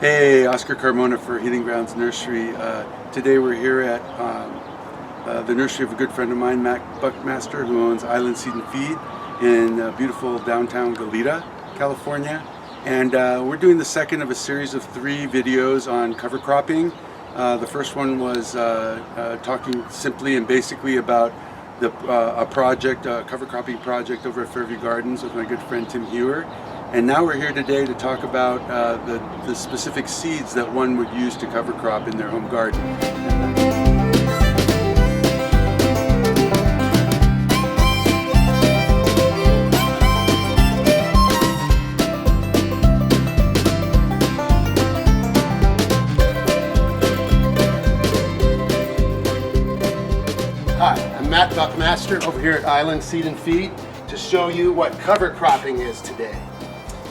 Hey, Oscar Carmona for Healing Grounds Nursery. Today we're here at the nursery of a good friend of mine, Matt Buckmaster, who owns Island Seed and Feed in beautiful downtown Goleta, California. And we're doing the second of a series of 3 videos on cover cropping. The first one was talking simply and basically about a cover cropping project over at Fairview Gardens with my good friend Tim Hewer. And now we're here today to talk about the specific seeds that one would use to cover crop in their home garden. Hi, I'm Matt Buckmaster over here at Island Seed and Feed to show you what cover cropping is today.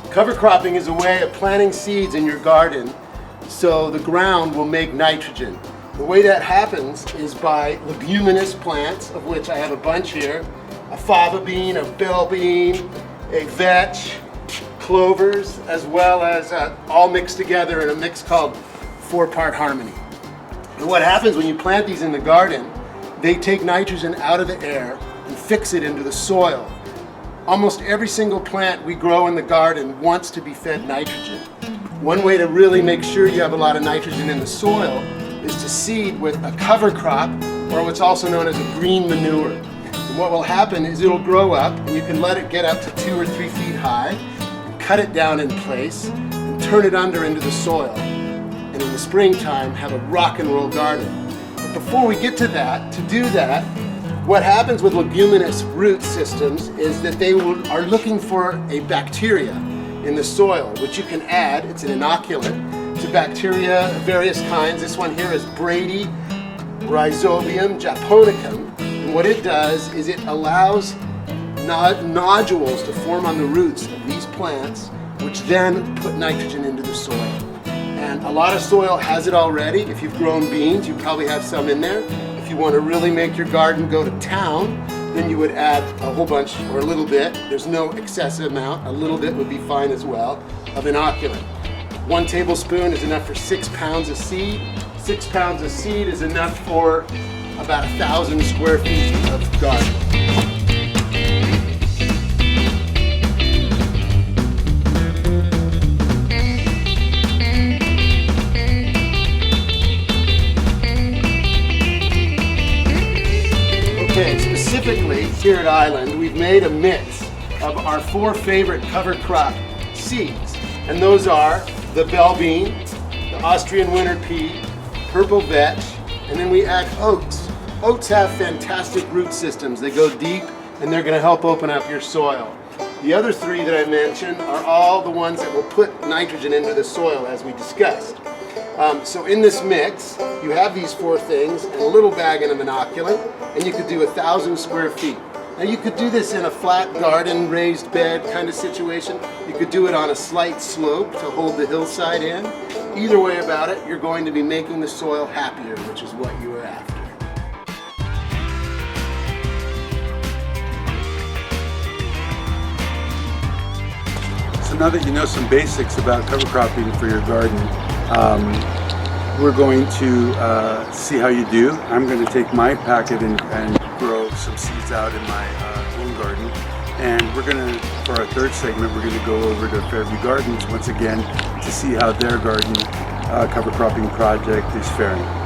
Cover cropping is a way of planting seeds in your garden so the ground will make nitrogen. The way that happens is by leguminous plants, of which I have a bunch here, a fava bean, a bell bean, a vetch, clovers, as well as all mixed together in a mix called 4-part harmony. And what happens when you plant these in the garden, they take nitrogen out of the air and fix it into the soil. Almost every single plant we grow in the garden wants to be fed nitrogen. One way to really make sure you have a lot of nitrogen in the soil is to seed with a cover crop, or what's also known as a green manure. And what will happen is it'll grow up, and you can let it get up to 2 or 3 feet high, and cut it down in place, and turn it under into the soil. And in the springtime, have a rock and roll garden. But before we get to that, to do that, what happens with leguminous root systems is that they are looking for a bacteria in the soil, which you can add, it's an inoculant, to bacteria of various kinds. This one here is Brady Rhizobium japonicum, and what it does is it allows nodules to form on the roots of these plants, which then put nitrogen into the soil. And a lot of soil has it already. If you've grown beans, you probably have some in there. If you want to really make your garden go to town, then you would add a whole bunch or a little bit. There's no excessive amount. A little bit would be fine as well of inoculant. 1 tablespoon is enough for 6 pounds of seed. 6 pounds of seed is enough for about 1,000 square feet of garden. Okay, specifically here at Island, we've made a mix of our 4 favorite cover crop seeds. And those are the bell bean, the Austrian winter pea, purple vetch, and then we add oats. Oats have fantastic root systems. They go deep and they're going to help open up your soil. The other 3 that I mentioned are all the ones that will put nitrogen into the soil, as we discussed. So in this mix, you have these 4 things and a little bag of inoculant, and you could do 1,000 square feet. Now you could do this in a flat garden, raised bed kind of situation. You could do it on a slight slope to hold the hillside in. Either way about it, you're going to be making the soil happier, which is what you are after. So now that you know some basics about cover cropping for your garden, we're going to see how you do. I'm going to take my packet and grow some seeds out in my own garden. And we're going to, for our 3rd segment, we're going to go over to Fairview Gardens once again to see how their garden cover cropping project is faring.